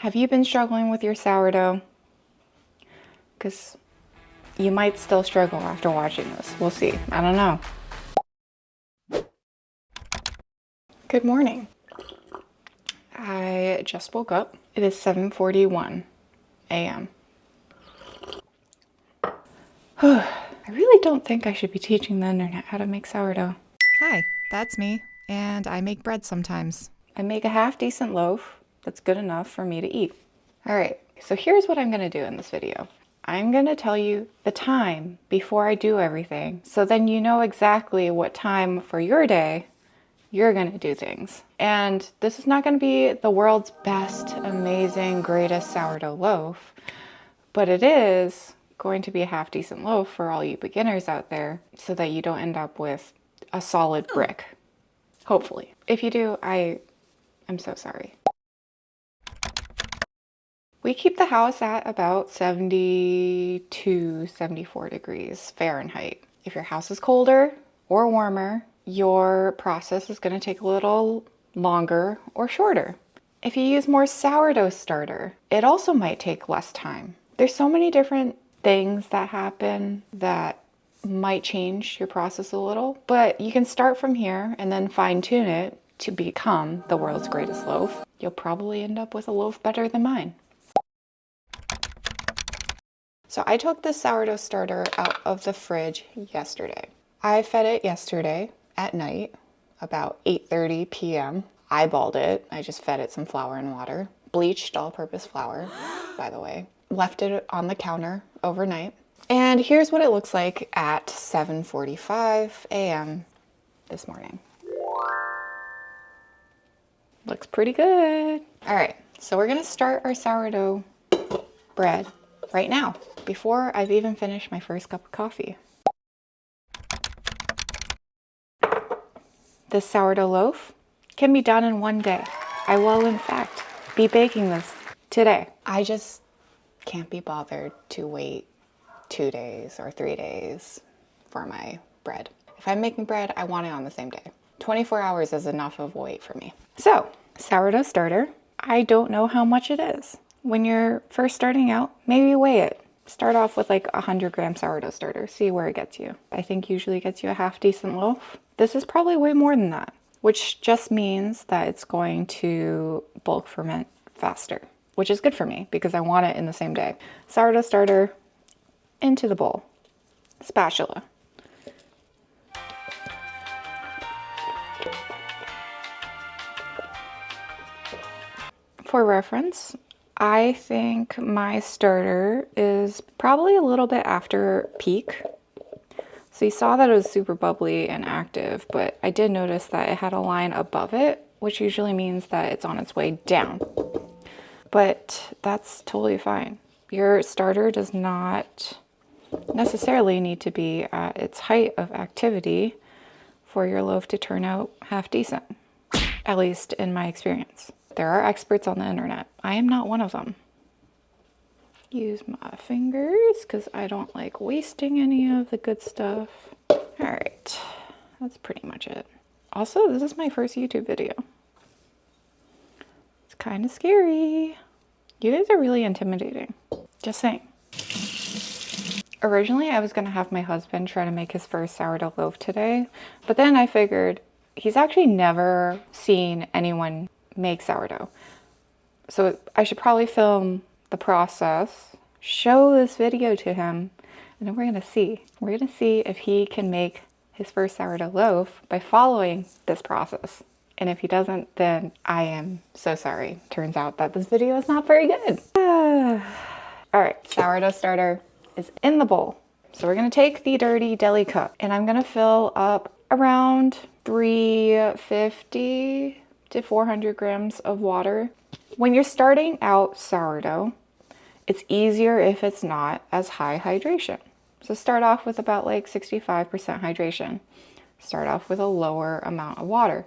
Have you been struggling with your sourdough? Because you might still struggle after watching this. We'll see. I don't know. Good morning. I just woke up. It is 7:41 a.m. I really don't think I should be teaching the internet how to make sourdough. Hi, that's me, and I make bread sometimes. I make a half decent loaf that's good enough for me to eat. All right, so here's what I'm gonna do in this video. I'm gonna tell you the time before I do everything, so then you know exactly what time for your day you're gonna do things. And this is not gonna be the world's best, amazing, greatest sourdough loaf, but it is going to be a half decent loaf for all you beginners out there so that you don't end up with a solid brick. Hopefully. If you do, I'm so sorry. We keep the house at about 72, 74 degrees Fahrenheit. If your house is colder or warmer, your process is going to take a little longer or shorter. If you use more sourdough starter, it also might take less time. There's so many different things that happen that might change your process a little, but you can start from here and then fine tune it to become the world's greatest loaf. You'll probably end up with a loaf better than mine. So I took the sourdough starter out of the fridge yesterday. I fed it yesterday at night, about 8:30 p.m. Eyeballed it. I just fed it some flour and water. Bleached all-purpose flour, by the way. Left it on the counter overnight. And here's what it looks like at 7:45 a.m. this morning. Looks pretty good. All right, so we're gonna start our sourdough bread right now, before I've even finished my first cup of coffee. This sourdough loaf can be done in one day. I will, in fact, be baking this today. I just can't be bothered to wait 2 days or 3 days for my bread. If I'm making bread, I want it on the same day. 24 hours is enough of a wait for me. So, sourdough starter, I don't know how much it is. When you're first starting out, maybe weigh it. Start off with like 100-gram sourdough starter, see where it gets you. I think usually gets you a half decent loaf. This is probably way more than that, which just means that it's going to bulk ferment faster, which is good for me because I want it in the same day. Sourdough starter into the bowl. Spatula. For reference, I think my starter is probably a little bit after peak. So you saw that it was super bubbly and active, but I did notice that it had a line above it, which usually means that it's on its way down. But that's totally fine. Your starter does not necessarily need to be at its height of activity for your loaf to turn out half decent, at least in my experience. There are experts on the internet. I am not one of them. Use my fingers because I don't like wasting any of the good stuff. All right, that's pretty much it. Also, this is my first YouTube video. It's kind of scary. You guys are really intimidating. Just saying. Originally, I was gonna have my husband try to make his first sourdough loaf today, but then I figured he's actually never seen anyone make sourdough. So I should probably film the process, show this video to him, and then we're gonna see. We're gonna see if he can make his first sourdough loaf by following this process. And if he doesn't, then I am so sorry. Turns out that this video is not very good. All right, sourdough starter is in the bowl. So we're gonna take the dirty deli cup and I'm gonna fill up around 350 to 400 grams of water. When you're starting out sourdough, it's easier if it's not as high hydration. So start off with about like 65% hydration. Start off with a lower amount of water.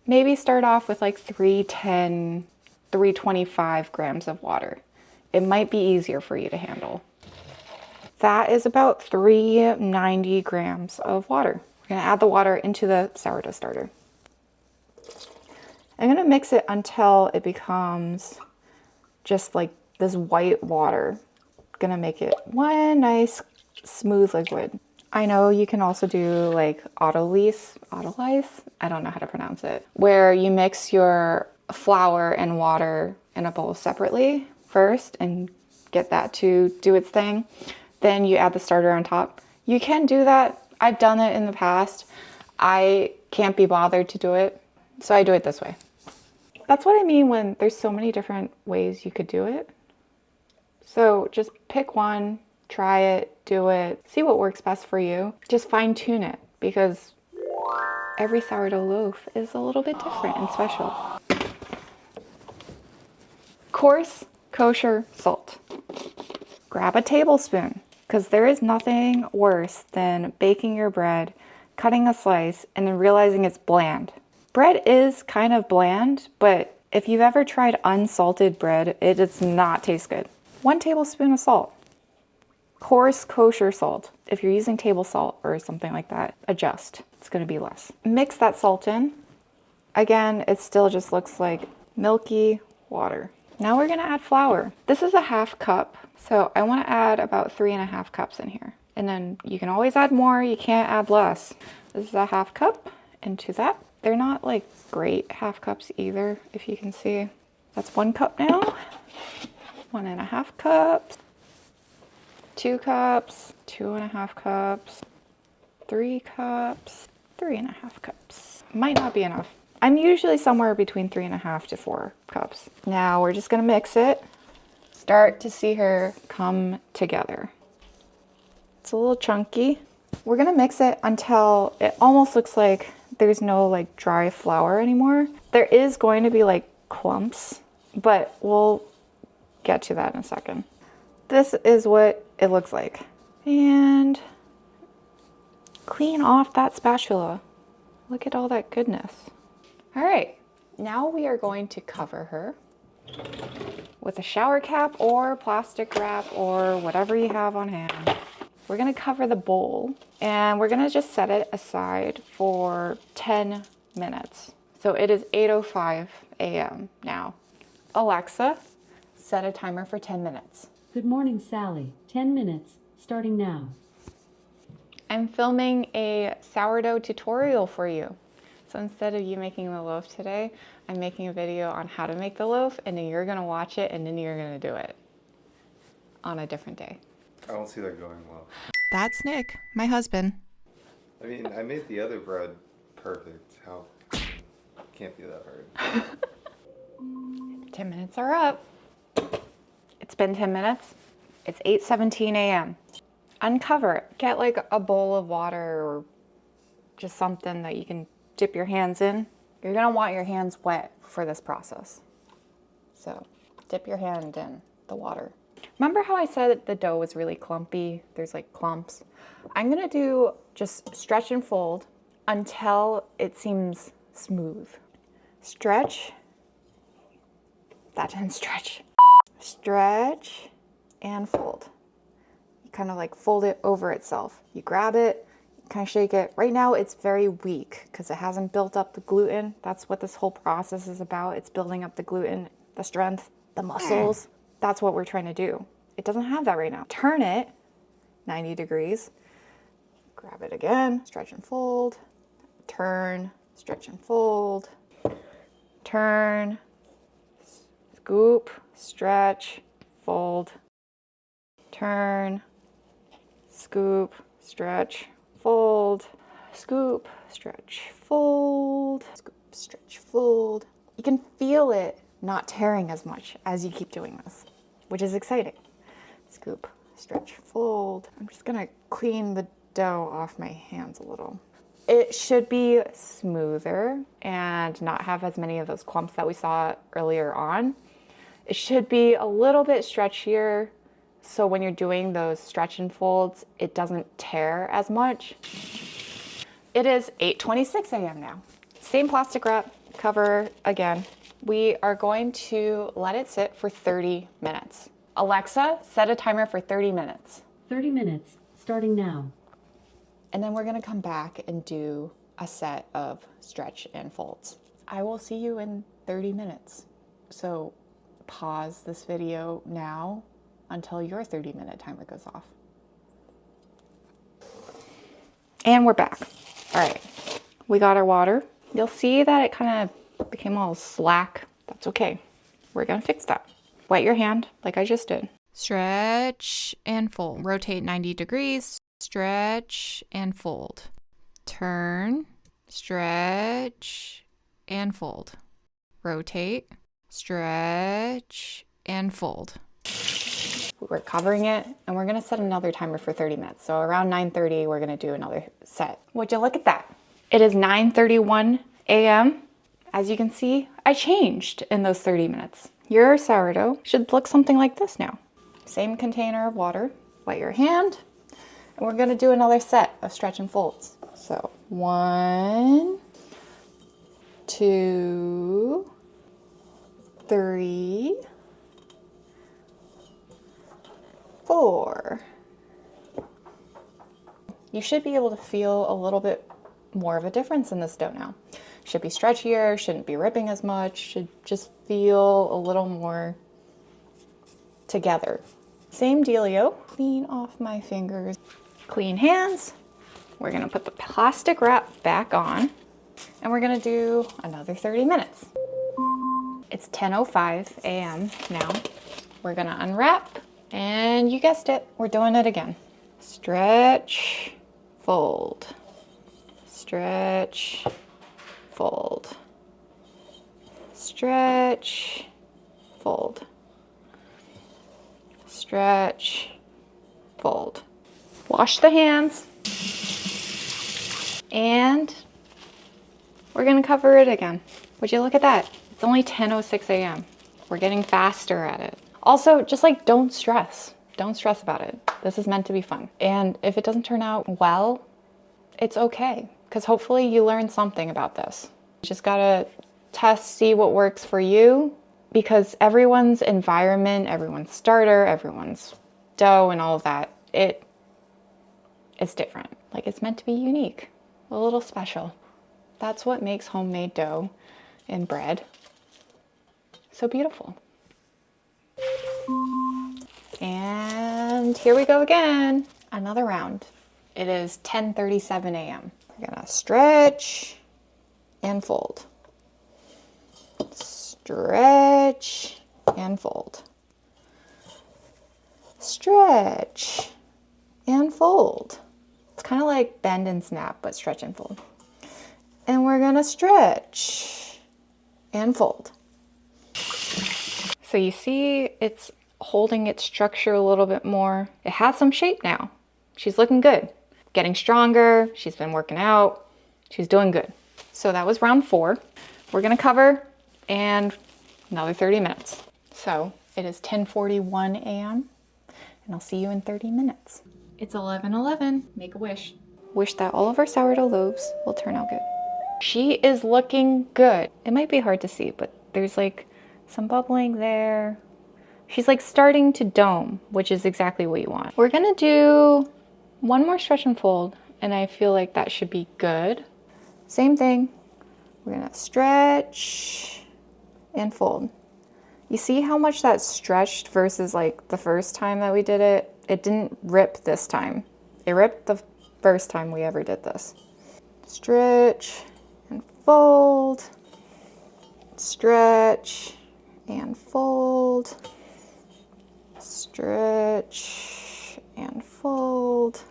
Maybe start off with like 310, 325 grams of water. It might be easier for you to handle. That is about 390 grams of water. We're gonna add the water into the sourdough starter. I'm gonna mix it until it becomes just like this white water. Gonna make it one nice smooth liquid. I know you can also do like autolyse, I don't know how to pronounce it, where you mix your flour and water in a bowl separately first and get that to do its thing. Then you add the starter on top. You can do that. I've done it in the past. I can't be bothered to do it, so I do it this way. That's what I mean when there's so many different ways you could do it. So just pick one, try it, do it, see what works best for you. Just fine tune it because every sourdough loaf is a little bit different and special. Coarse kosher salt. Grab a tablespoon because there is nothing worse than baking your bread, cutting a slice, and then realizing it's bland. Bread is kind of bland, but if you've ever tried unsalted bread, it does not taste good. 1 tablespoon of salt. Coarse kosher salt. If you're using table salt or something like that, adjust. It's going to be less. Mix that salt in. Again, it still just looks like milky water. Now we're going to add flour. This is a 1/2 cup, so I want to add about 3.5 cups in here. And then you can always add more, you can't add less. This is a 1/2 cup into that. They're not like great 1/2 cups either, if you can see. That's 1 cup now. 1.5 cups. 2 cups, 2.5 cups, 3 cups, 3.5 cups. Might not be enough. I'm usually somewhere between 3.5 to 4 cups. Now we're just gonna mix it. Start to see her come together. It's a little chunky. We're gonna mix it until it almost looks like there's no like dry flour anymore. There is going to be like clumps, but we'll get to that in a second. This is what it looks like. And clean off that spatula. Look at all that goodness. All right, now we are going to cover her with a shower cap or plastic wrap or whatever you have on hand. We're gonna cover the bowl and we're gonna just set it aside for 10 minutes. So it is 8:05 a.m. now. Alexa, set a timer for 10 minutes. Good morning, Sally. 10 minutes, starting now. I'm filming a sourdough tutorial for you. So instead of you making the loaf today, I'm making a video on how to make the loaf, and then you're gonna watch it, and then you're gonna do it on a different day. I don't see that going well. That's Nick, my husband. I mean, I made the other bread perfect. How? Can't be that hard. 10 minutes are up. It's been 10 minutes. It's 8:17 a.m. Uncover it. Get like a bowl of water or just something that you can dip your hands in. You're gonna want your hands wet for this process. So dip your hand in the water. Remember how I said the dough was really clumpy? There's like clumps. I'm gonna do just stretch and fold until it seems smooth. Stretch. That didn't stretch. Stretch and fold. You kind of like fold it over itself. You grab it, kind of shake it. Right now it's very weak because it hasn't built up the gluten. That's what this whole process is about. It's building up the gluten, the strength, the muscles. That's what we're trying to do. It doesn't have that right now. Turn it 90 degrees. Grab it again, stretch and fold. Turn, stretch and fold. Turn, scoop, stretch, fold. Turn, scoop, stretch, fold. Scoop, stretch, fold. Scoop, stretch, fold. You can feel it not tearing as much as you keep doing this, which is exciting. Scoop, stretch, fold. I'm just gonna clean the dough off my hands a little. It should be smoother and not have as many of those clumps that we saw earlier on. It should be a little bit stretchier, so when you're doing those stretch and folds, it doesn't tear as much. It is 8:26 a.m. now. Same plastic wrap, cover again. We are going to let it sit for 30 minutes. Alexa, set a timer for 30 minutes. 30 minutes, starting now. And then we're gonna come back and do a set of stretch and folds. I will see you in 30 minutes. So pause this video now until your 30-minute timer goes off. And we're back. All right, we got our water. You'll see that it kind of became all slack. That's okay. We're gonna fix that. Wet your hand like I just did. Stretch and fold. Rotate 90 degrees. Stretch and fold. Turn. Stretch and fold. Rotate. Stretch and fold. We're covering it, and we're gonna set another timer for 30 minutes. So around 9:30, we're gonna do another set. Would you look at that? It is 9:31 a.m. As you can see, I changed in those 30 minutes. Your sourdough should look something like this now. Same container of water, wet your hand, and we're gonna do another set of stretch and folds. So 1, 2, 3, 4. You should be able to feel a little bit more of a difference in this dough now. Should be stretchier, shouldn't be ripping as much, should just feel a little more together. Same dealio. Clean off my fingers. Clean hands. We're gonna put the plastic wrap back on, and we're gonna do another 30 minutes. It's 10:05 a.m. now. We're gonna unwrap, and you guessed it, we're doing it again. Stretch, fold, stretch, fold, stretch, fold, stretch, fold. Wash the hands, and we're gonna cover it again. Would you look at that? It's only 10:06 a.m. We're getting faster at it. Also, just like, don't stress. Don't stress about it. This is meant to be fun. And if it doesn't turn out well, it's okay, because hopefully you learned something about this. You just gotta test, see what works for you, because everyone's environment, everyone's starter, everyone's dough and all of that, it's different. Like, it's meant to be unique, a little special. That's what makes homemade dough and bread so beautiful. And here we go again. Another round. It is 10:37 a.m. We're gonna stretch and fold. Stretch and fold. Stretch and fold. It's kind of like bend and snap, but stretch and fold. And we're gonna stretch and fold. So you see it's holding its structure a little bit more. It has some shape now. She's looking good. Getting stronger. She's been working out. She's doing good. So that was round 4. We're gonna cover and another 30 minutes. So it is 10:41 a.m. and I'll see you in 30 minutes. It's 11:11. Make a wish. Wish that all of our sourdough loaves will turn out good. She is looking good. It might be hard to see, but there's like some bubbling there. She's like starting to dome, which is exactly what you want. We're gonna do one more stretch and fold, and I feel like that should be good. Same thing. We're gonna stretch and fold. You see how much that stretched versus like the first time that we did it? It didn't rip this time. It ripped the first time we ever did this. Stretch and fold. Stretch and fold. Stretch and fold.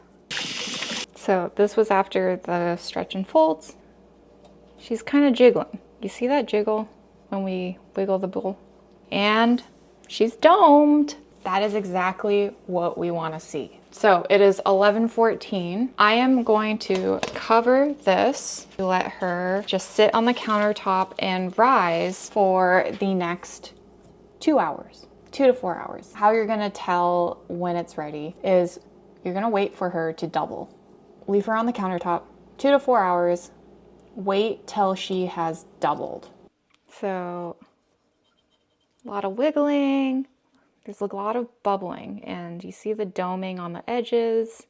So this was after the stretch and folds. She's kind of jiggling. You see that jiggle when we wiggle the bowl? And she's domed. That is exactly what we want to see. So it is 11:14. I am going to cover this, let her just sit on the countertop and rise for the next 2 hours, 2 to 4 hours. How you're gonna tell when it's ready is you're gonna wait for her to double. Leave her on the countertop, 2 to 4 hours, wait till she has doubled. So a lot of wiggling. There's a lot of bubbling, and you see the doming on the edges.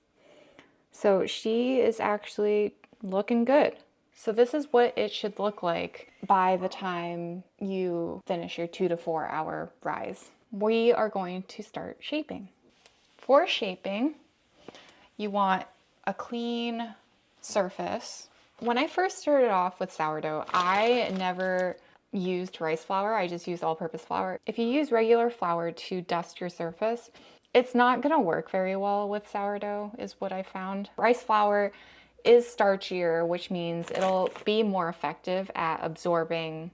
So she is actually looking good. So this is what it should look like by the time you finish your 2 to 4 hour rise. We are going to start shaping. For shaping, you want a clean surface. When I first started off with sourdough, I never used rice flour. I just used all-purpose flour. If you use regular flour to dust your surface, it's not gonna work very well with sourdough, is what I found. Rice flour is starchier, which means it'll be more effective at absorbing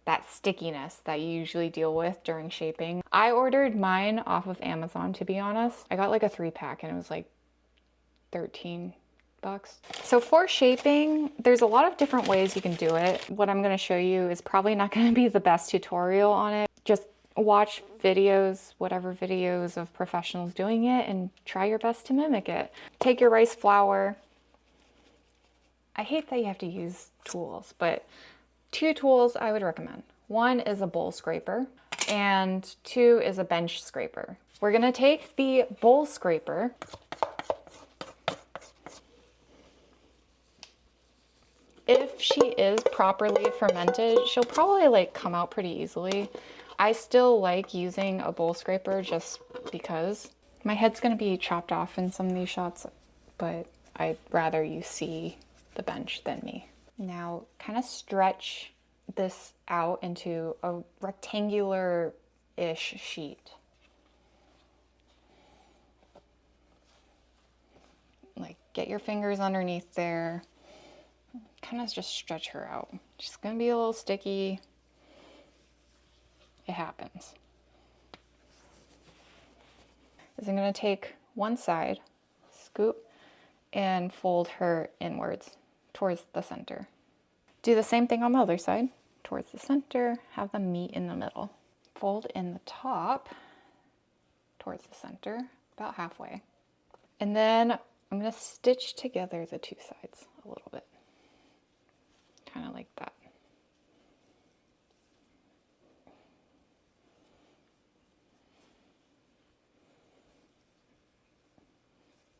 that stickiness that you usually deal with during shaping. I ordered mine off of Amazon, to be honest. I got like a 3-pack and it was like 13 bucks. So for shaping, there's a lot of different ways you can do it. What I'm gonna show you is probably not gonna be the best tutorial on it. Just watch videos, whatever videos of professionals doing it, and try your best to mimic it. Take your rice flour. I hate that you have to use tools, but 2 tools I would recommend. 1 is a bowl scraper and 2 is a bench scraper. We're gonna take the bowl scraper if she is properly fermented, she'll probably like come out pretty easily. I still like using a bowl scraper just because. My head's gonna be chopped off in some of these shots, but I'd rather you see the bench than me. Now, kind of stretch this out into a rectangular-ish sheet. Like, get your fingers underneath there. Kind of just stretch her out. She's gonna be a little sticky. It happens. Is I'm gonna take one side, scoop, and fold her inwards towards the center. Do the same thing on the other side, towards the center, have them meet in the middle. Fold in the top towards the center, about halfway. And then I'm gonna stitch together the 2 sides a little bit. Kind of like that.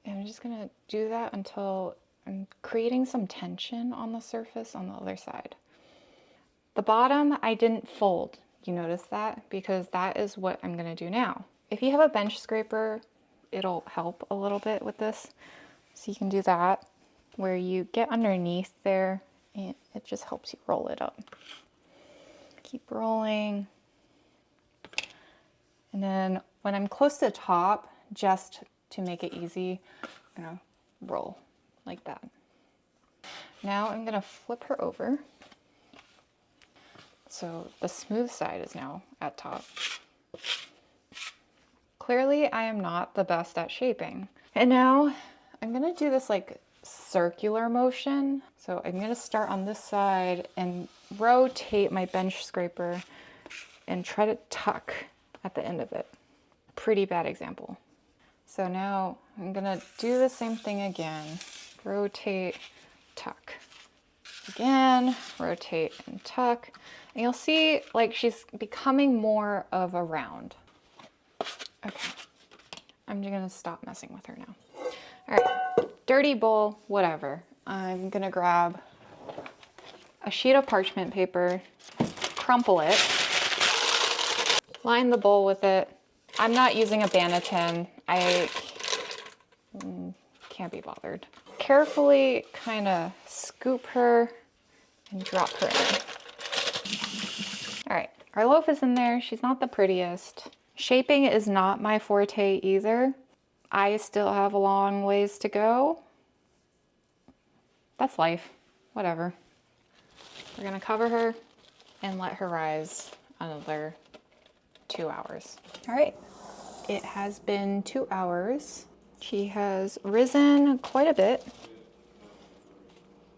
And I'm just gonna do that until I'm creating some tension on the surface on the other side. The bottom I didn't fold. You notice that? Because that is what I'm gonna do now. If you have a bench scraper, it'll help a little bit with this. So you can do that where you get underneath there and it just helps you roll it up. Keep rolling. And then when I'm close to the top, just to make it easy, I'm gonna roll like that. Now I'm gonna flip her over. So the smooth side is now at top. Clearly I am not the best at shaping. And now I'm gonna do this like circular motion. So I'm gonna start on this side and rotate my bench scraper and try to tuck at the end of it. Pretty bad example. So now I'm gonna do the same thing again. Rotate, tuck. Again, rotate and tuck. And you'll see like she's becoming more of a round. Okay, I'm just gonna stop messing with her now. All right, dirty bowl, whatever. I'm gonna grab a sheet of parchment paper, crumple it, line the bowl with it. I'm not using a Banneton. I can't be bothered. Carefully kind of scoop her and drop her in. All right, our loaf is in there. She's not the prettiest. Shaping is not my forte either. I still have a long ways to go. That's life, whatever. We're gonna cover her and let her rise another 2 hours. All right, it has been 2 hours. She has risen quite a bit.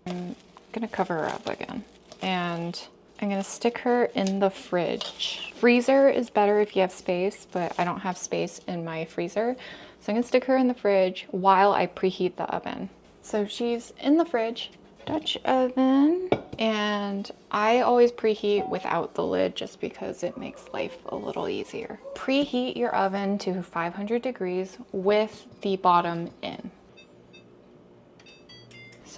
I'm gonna cover her up again and I'm gonna stick her in the fridge. Freezer is better if you have space, but I don't have space in my freezer. So I'm gonna stick her in the fridge while I preheat the oven. So she's in the fridge, Dutch oven, and I always preheat without the lid just because it makes life a little easier. Preheat your oven to 500 degrees with the bottom in.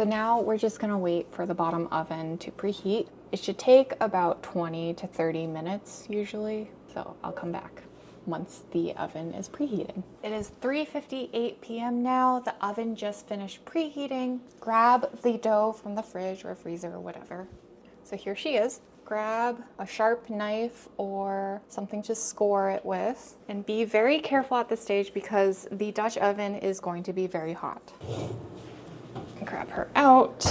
So now we're just gonna wait for the bottom oven to preheat. It should take about 20 to 30 minutes usually. So I'll come back once the oven is preheating. It is 3:58 p.m. now. The oven just finished preheating. Grab the dough from the fridge or freezer or whatever. So here she is. Grab a sharp knife or something to score it with, and be very careful at this stage because the Dutch oven is going to be very hot. Grab her out.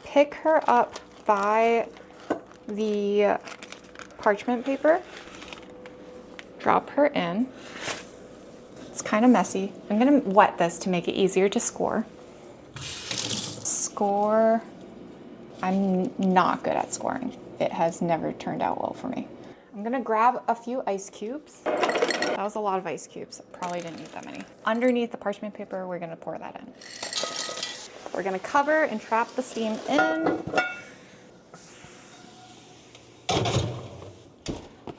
Pick her up by the parchment paper. Drop her in. It's kind of messy. I'm gonna wet this to make it easier to score. Score. I'm not good at scoring. It has never turned out well for me. I'm gonna grab a few ice cubes. That was a lot of ice cubes. Probably didn't need that many. Underneath the parchment paper, we're gonna pour that in. We're gonna cover and trap the steam in.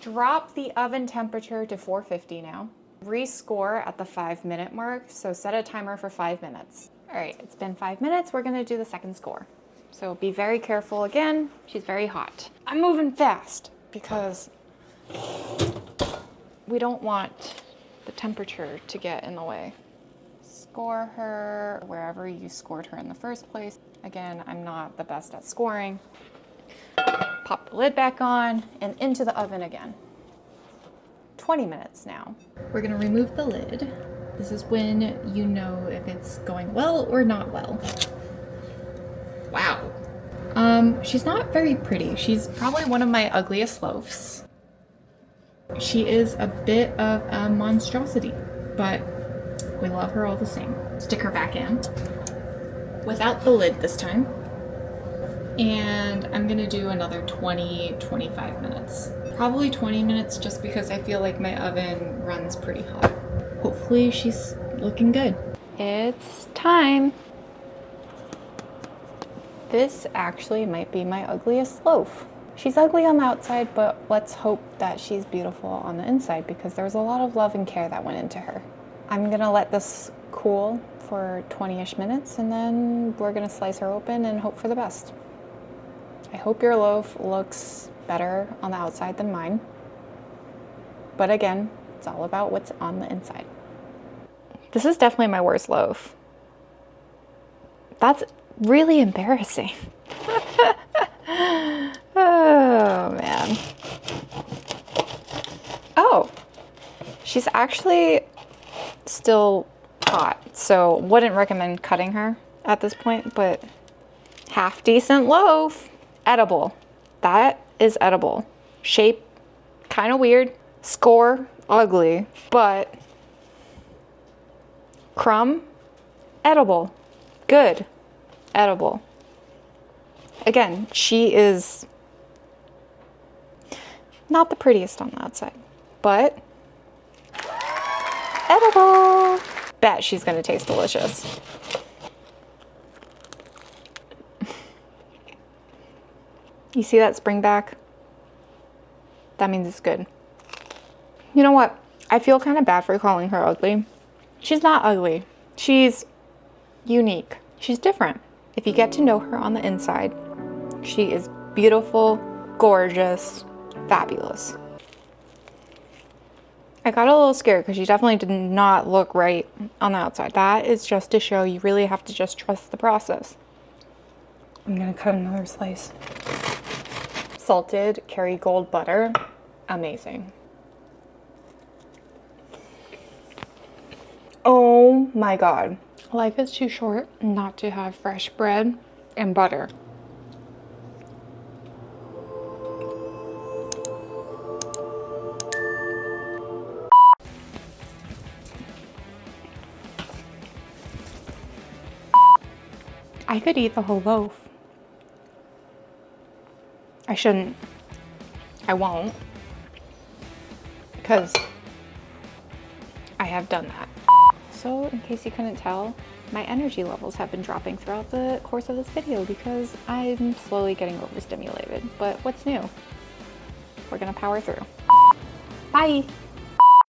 Drop the oven temperature to 450 now. Rescore at the 5-minute mark, so set a timer for 5 minutes. All right, it's been 5 minutes. We're gonna do the second score. So be very careful again. She's very hot. I'm moving fast because we don't want the temperature to get in the way. Score her wherever you scored her in the first place. Again, I'm not the best at scoring. Pop the lid back on and into the oven again. 20 minutes now. We're gonna remove the lid. This is when you know if it's going well or not well. Wow. She's not very pretty. She's probably one of my ugliest loaves. She is a bit of a monstrosity, but we love her all the same. Stick her back in without the lid this time. And I'm gonna do another 20-25 minutes. Probably 20 minutes just because I feel like my oven runs pretty hot. Hopefully she's looking good. It's time. This actually might be my ugliest loaf. She's ugly on the outside, but let's hope that she's beautiful on the inside because there's a lot of love and care that went into her. I'm gonna let this cool for 20-ish minutes and then we're gonna slice her open and hope for the best. I hope your loaf looks better on the outside than mine. But again, it's all about what's on the inside. This is definitely my worst loaf. That's really embarrassing. Oh, man. Oh, she's actually still hot, so wouldn't recommend cutting her at this point, but half decent loaf. Edible. That is edible. Shape, kind of weird. Score, ugly. But crumb, edible. Good. Edible. Again, she is not the prettiest on the outside, but edible. Bet she's gonna taste delicious. You see that spring back? That means it's good. You know what? I feel kind of bad for calling her ugly. She's not ugly. She's unique. She's different. If you get to know her on the inside, she is beautiful, gorgeous, fabulous. I got a little scared because she definitely did not look right on the outside. That is just to show you really have to just trust the process. I'm gonna cut another slice. Salted Kerrygold butter, amazing. Oh my God. Life is too short not to have fresh bread and butter. I could eat the whole loaf. I shouldn't. I won't. Because I have done that. So, in case you couldn't tell, my energy levels have been dropping throughout the course of this video because I'm slowly getting overstimulated. But what's new? We're gonna power through. Bye!